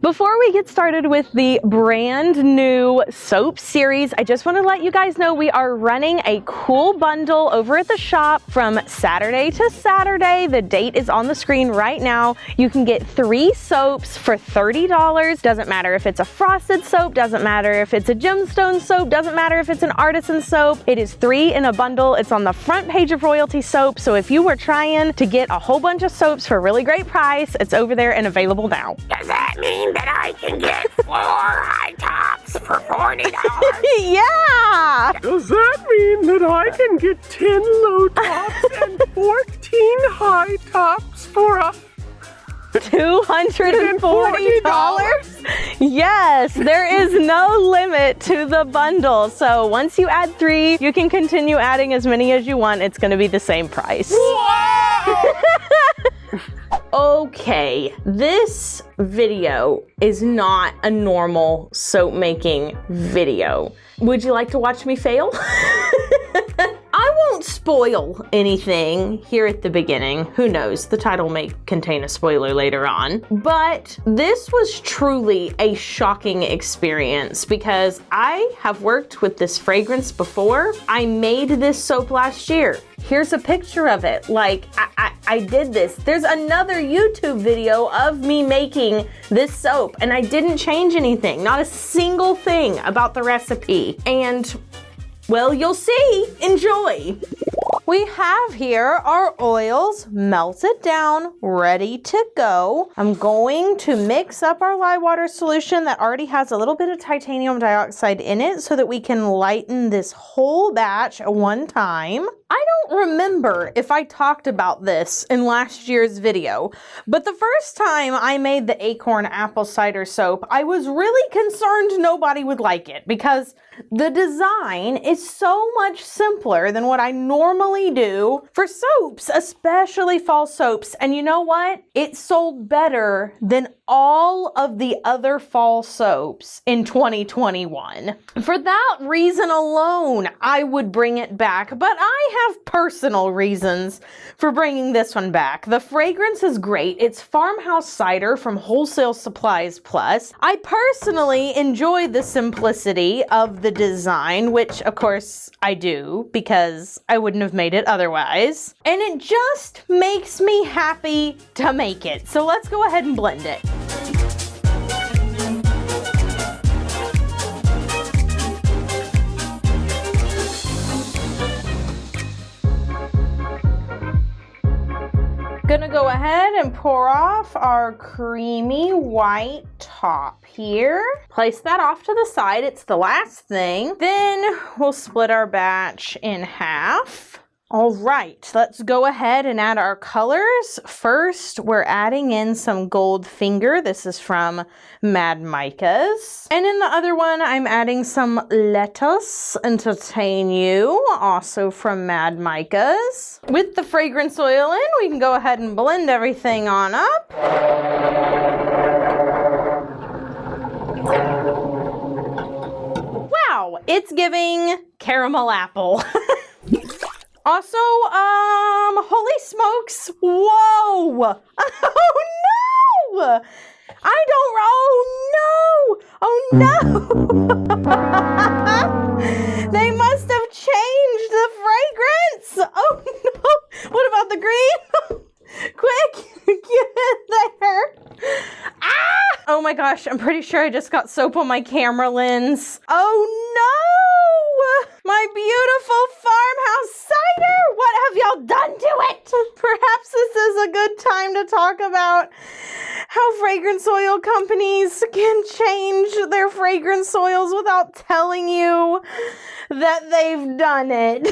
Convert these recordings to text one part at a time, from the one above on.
Before we get started with the brand new soap series, I just want to let you guys know we are running a cool bundle over at the shop from Saturday to Saturday. The date is on the screen right now. You can get 3 soaps for $30. Doesn't matter if it's a frosted soap, doesn't matter if it's a gemstone soap, doesn't matter if it's an artisan soap. It is 3 in a bundle. It's on the front page of Royalty Soap. So if you were trying to get a whole bunch of soaps for a really great price, it's over there and available now. Does that mean that I can get 4 high tops for $40? Yeah! Does that mean that I can get 10 low tops and 14 high tops for a $240? Yes, there is no limit to the bundle. So once you add 3, you can continue adding as many as you want. It's going to be the same price. Wow! Okay, this video is not a normal soap making video. Would you like to watch me fail? I won't spoil anything here at the beginning. Who knows? The title may contain a spoiler later on. But this was truly a shocking experience because I have worked with this fragrance before. I made this soap last year. Here's a picture of it. Like, I did this. There's another YouTube video of me making this soap and I didn't change anything. Not a single thing about the recipe. And well, you'll see. Enjoy. We have here our oils melted down, ready to go. I'm going to mix up our lye water solution that already has a little bit of titanium dioxide in it so that we can lighten this whole batch at one time. I don't remember if I talked about this in last year's video, but the first time I made the acorn apple cider soap, I was really concerned nobody would like it because the design is so much simpler than what I normally do for soaps, especially fall soaps. And you know what? It sold better than all of the other fall soaps in 2021. For that reason alone, I would bring it back, but I have personal reasons for bringing this one back. The fragrance is great. It's farmhouse cider from Wholesale Supplies Plus. I personally enjoy the simplicity of the design, which of course I do because I wouldn't have made it otherwise. And it just makes me happy to make it. So let's go ahead and blend it. Gonna go ahead and pour off our creamy white top here. Place that off to the side. It's the last thing. Then we'll split our batch in half. All right, let's go ahead and add our colors. First, we're adding in some Gold Finger. This is from Mad Micah's. And in the other one, I'm adding some Let Us Entertain You, also from Mad Micah's. With the fragrance oil in, we can go ahead and blend everything on up. Wow, it's giving caramel apple. Also, holy smokes, whoa, oh no, oh no, they must have changed the fragrance, oh no, what about the green? Quick, get in there. Ah! Oh my gosh, I'm pretty sure I just got soap on my camera lens. Oh no! My beautiful farmhouse cider! What have y'all done to it? Perhaps this is a good time to talk about how fragrance oil companies can change their fragrance oils without telling you that they've done it.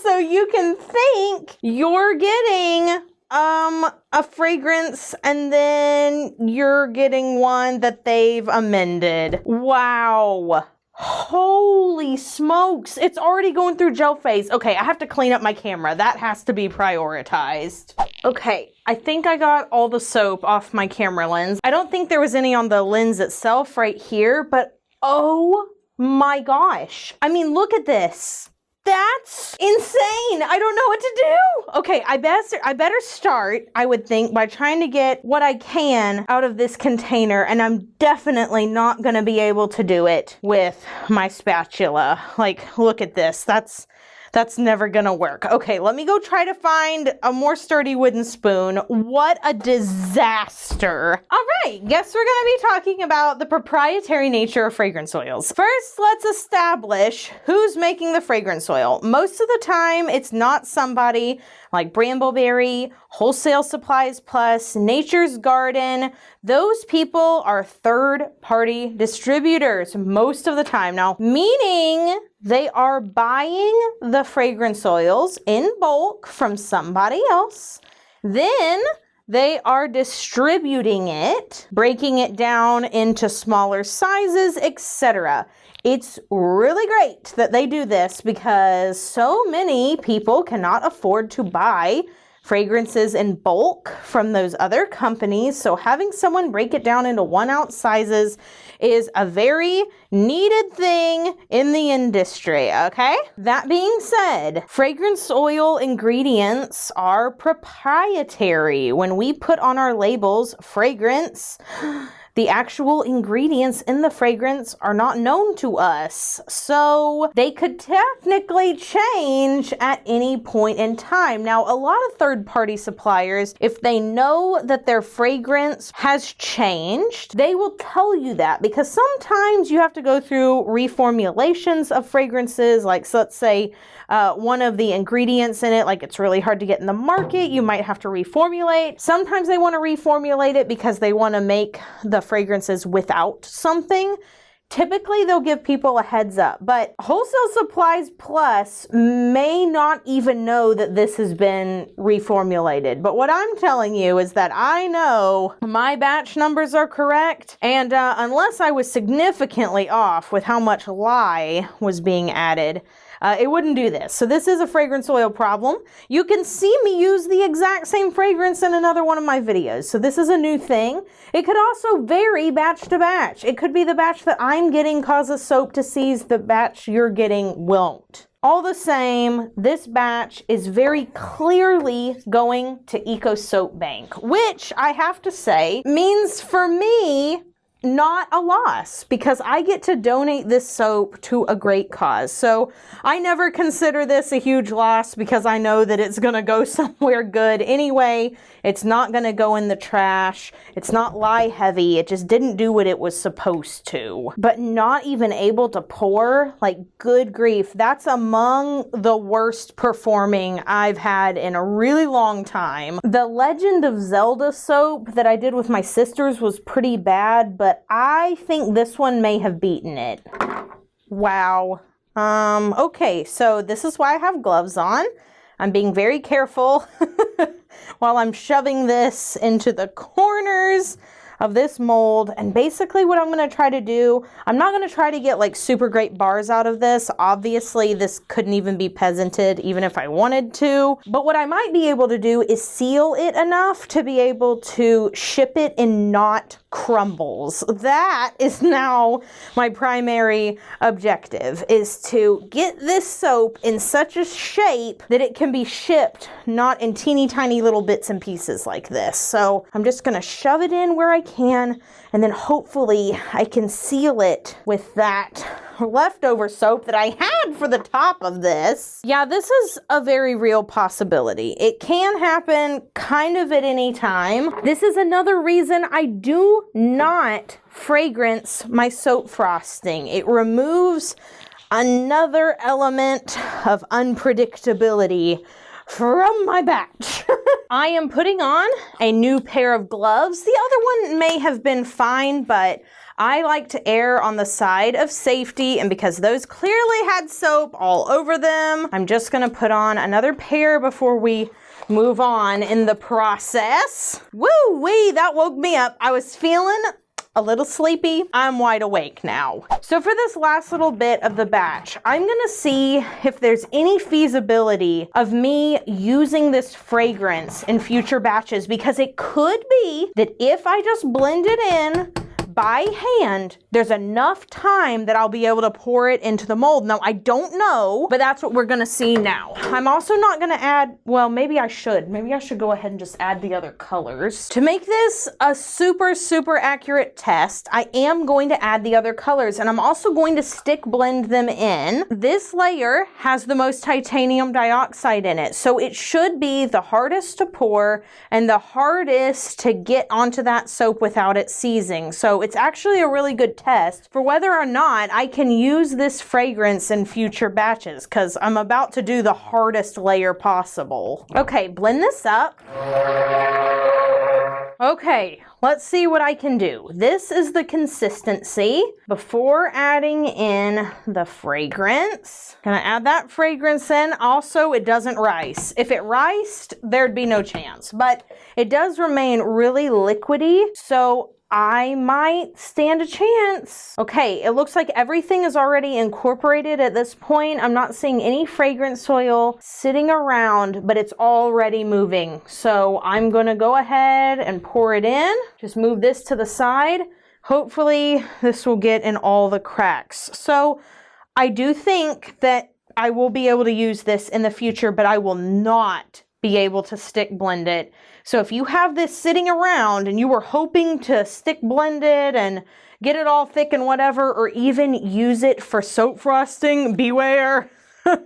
So you can think you're getting a fragrance and then you're getting one that they've amended. Wow. Holy smokes. It's already going through gel phase. Okay, I have to clean up my camera. That has to be prioritized. Okay, I think I got all the soap off my camera lens. I don't think there was any on the lens itself right here, but oh my gosh. I mean, look at this. That's insane. I don't know what to do. Okay, I better start, I would think, by trying to get what I can out of this container, and I'm definitely not going to be able to do it with my spatula. Like, look at this. That's never gonna work. Okay, let me go try to find a more sturdy wooden spoon. What a disaster. All right, guess we're gonna be talking about the proprietary nature of fragrance oils. First, let's establish who's making the fragrance oil. Most of the time, it's not somebody like Brambleberry, Wholesale Supplies Plus, Nature's Garden. Those people are third-party distributors most of the time. Now, meaning they are buying the fragrance oils in bulk from somebody else. Then they are distributing it, breaking it down into smaller sizes, etc. It's really great that they do this because so many people cannot afford to buy fragrances in bulk from those other companies. So having someone break it down into 1 ounce sizes is a very needed thing in the industry, okay? That being said, fragrance oil ingredients are proprietary. When we put on our labels fragrance, the actual ingredients in the fragrance are not known to us, so they could technically change at any point in time. Now, a lot of third-party suppliers, if they know that their fragrance has changed, they will tell you that, because sometimes you have to go through reformulations of fragrances, like, so let's say one of the ingredients in it, like it's really hard to get in the market, you might have to reformulate. Sometimes they want to reformulate it because they want to make the fragrances without something. Typically, they'll give people a heads up, but Wholesale Supplies Plus may not even know that this has been reformulated. But what I'm telling you is that I know my batch numbers are correct, and unless I was significantly off with how much lye was being added, it wouldn't do this. So this is a fragrance oil problem. You can see me use the exact same fragrance in another one of my videos. So this is a new thing. It could also vary batch to batch. It could be the batch that I'm getting causes soap to seize, the batch you're getting won't. All the same, this batch is very clearly going to Eco Soap Bank, which I have to say means for me, not a loss, because I get to donate this soap to a great cause. So I never consider this a huge loss because I know that it's going to go somewhere good anyway. It's not going to go in the trash. It's not lye heavy. It just didn't do what it was supposed to. But not even able to pour, like, good grief. That's among the worst performing I've had in a really long time. The Legend of Zelda soap that I did with my sisters was pretty bad, but I think this one may have beaten it. Wow. Okay, so this is why I have gloves on. I'm being very careful while I'm shoving this into the corners of this mold. And basically what I'm going to try to do, I'm not going to try to get like super great bars out of this. Obviously this couldn't even be peasanted even if I wanted to. But what I might be able to do is seal it enough to be able to ship it in not crumbles. That is now my primary objective, is to get this soap in such a shape that it can be shipped not in teeny tiny little bits and pieces like this. So I'm just going to shove it in where I can, and then hopefully I can seal it with that leftover soap that I had for the top of this. Yeah, this is a very real possibility. It can happen kind of at any time. This is another reason I do not fragrance my soap frosting. It removes another element of unpredictability from my batch. I am putting on a new pair of gloves. The other one may have been fine, but I like to err on the side of safety, and because those clearly had soap all over them, I'm just gonna put on another pair before we move on in the process. Woo-wee, that woke me up. I was feeling a little sleepy. I'm wide awake now. So for this last little bit of the batch, I'm gonna see if there's any feasibility of me using this fragrance in future batches, because it could be that if I just blend it in, by hand, there's enough time that I'll be able to pour it into the mold. Now, I don't know, but that's what we're gonna see now. I'm also not gonna add, well, maybe I should. Maybe I should go ahead and just add the other colors. To make this a super, super accurate test, I am going to add the other colors, and I'm also going to stick blend them in. This layer has the most titanium dioxide in it, so it should be the hardest to pour and the hardest to get onto that soap without it seizing. So it's actually a really good test for whether or not I can use this fragrance in future batches, because I'm about to do the hardest layer possible. Okay, blend this up. Okay, let's see what I can do. This is the consistency before adding in the fragrance. Gonna add that fragrance in. Also, it doesn't rise. If it rised, there'd be no chance, but it does remain really liquidy, so I might stand a chance. Okay, it looks like everything is already incorporated at this point. I'm not seeing any fragrance oil sitting around, but it's already moving. So I'm gonna go ahead and pour it in. Just move this to the side. Hopefully this will get in all the cracks. So I do think that I will be able to use this in the future, but I will not be able to stick blend it. So if you have this sitting around and you were hoping to stick blend it and get it all thick and whatever, or even use it for soap frosting, beware.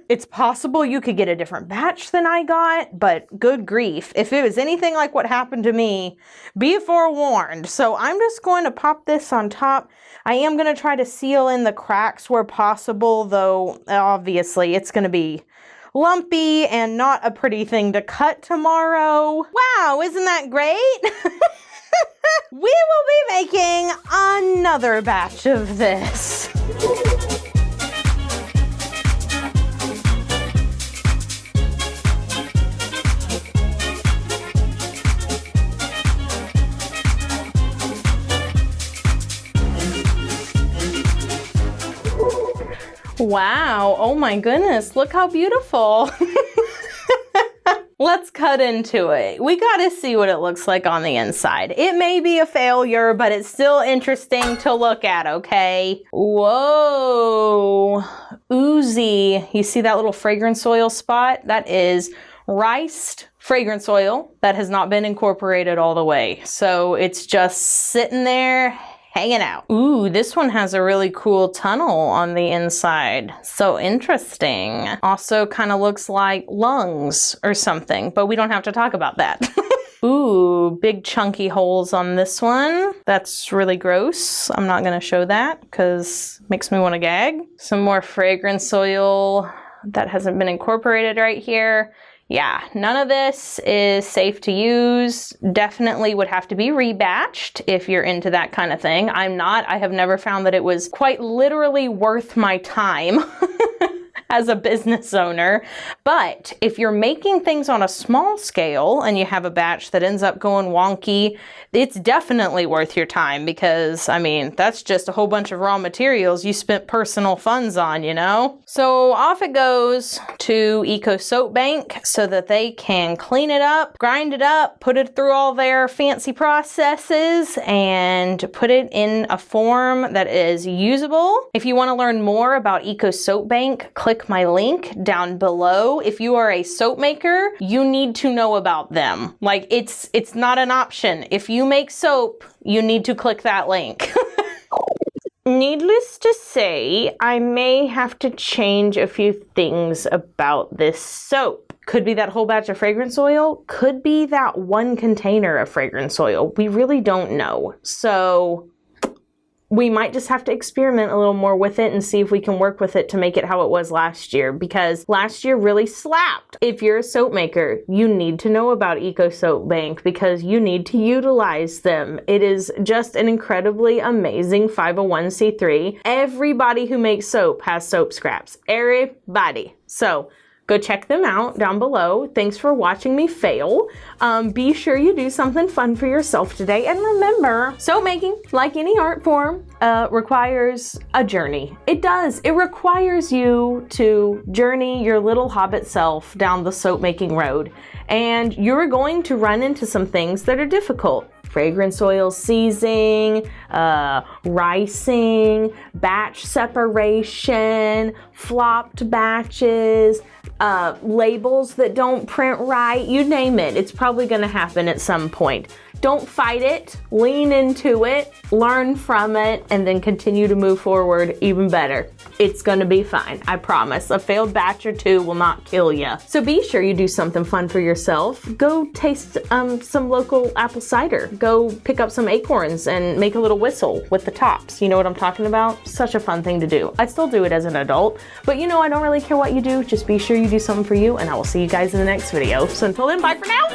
It's possible you could get a different batch than I got, but good grief. If it was anything like what happened to me, be forewarned. So I'm just going to pop this on top. I am going to try to seal in the cracks where possible, though obviously it's going to be lumpy and not a pretty thing to cut tomorrow. Wow, isn't that great? We will be making another batch of this. Wow, oh my goodness, look how beautiful. Let's cut into it. We gotta see what it looks like on the inside. It may be a failure, but it's still interesting to look at, okay? Whoa, oozy. You see that little fragrance oil spot? That is riced fragrance oil that has not been incorporated all the way. So it's just sitting there hanging out. Ooh, this one has a really cool tunnel on the inside. So interesting. Also kind of looks like lungs or something, but we don't have to talk about that. Ooh, big chunky holes on this one. That's really gross. I'm not gonna show that because it makes me want to gag. Some more fragrance oil that hasn't been incorporated right here. Yeah, none of this is safe to use. Definitely would have to be rebatched if you're into that kind of thing. I'm not. I have never found that it was quite literally worth my time as a business owner. But if you're making things on a small scale and you have a batch that ends up going wonky, it's definitely worth your time because, I mean, that's just a whole bunch of raw materials you spent personal funds on, you know? So off it goes to Eco Soap Bank so that they can clean it up, grind it up, put it through all their fancy processes, and put it in a form that is usable. If you want to learn more about Eco Soap Bank, click my link down below. If you are a soap maker, you need to know about them. Like, it's not an option. If you make soap, you need to click that link. Needless to say, I may have to change a few things about this soap. Could be that whole batch of fragrance oil, could be that one container of fragrance oil. We really don't know. So we might just have to experiment a little more with it and see if we can work with it to make it how it was last year, because last year really slapped. If you're a soap maker, you need to know about Eco Soap Bank because you need to utilize them. It is just an incredibly amazing 501c3. Everybody who makes soap has soap scraps. Everybody. So go check them out down below. Thanks for watching me fail. Be sure you do something fun for yourself today. And remember, soap making, like any art form, requires a journey. It does. It requires you to journey your little hobbit self down the soap making road. And you're going to run into some things that are difficult. Fragrance oil seizing, ricing, batch separation, flopped batches, labels that don't print right, you name it. It's probably gonna happen at some point. Don't fight it, lean into it, learn from it, and then continue to move forward even better. It's gonna be fine, I promise. A failed batch or two will not kill you. So be sure you do something fun for yourself. Go taste some local apple cider. Go pick up some acorns and make a little whistle with the tops. You know what I'm talking about? Such a fun thing to do. I still do it as an adult, but you know, I don't really care what you do. Just be sure you do something for you, and I will see you guys in the next video. So until then, bye for now.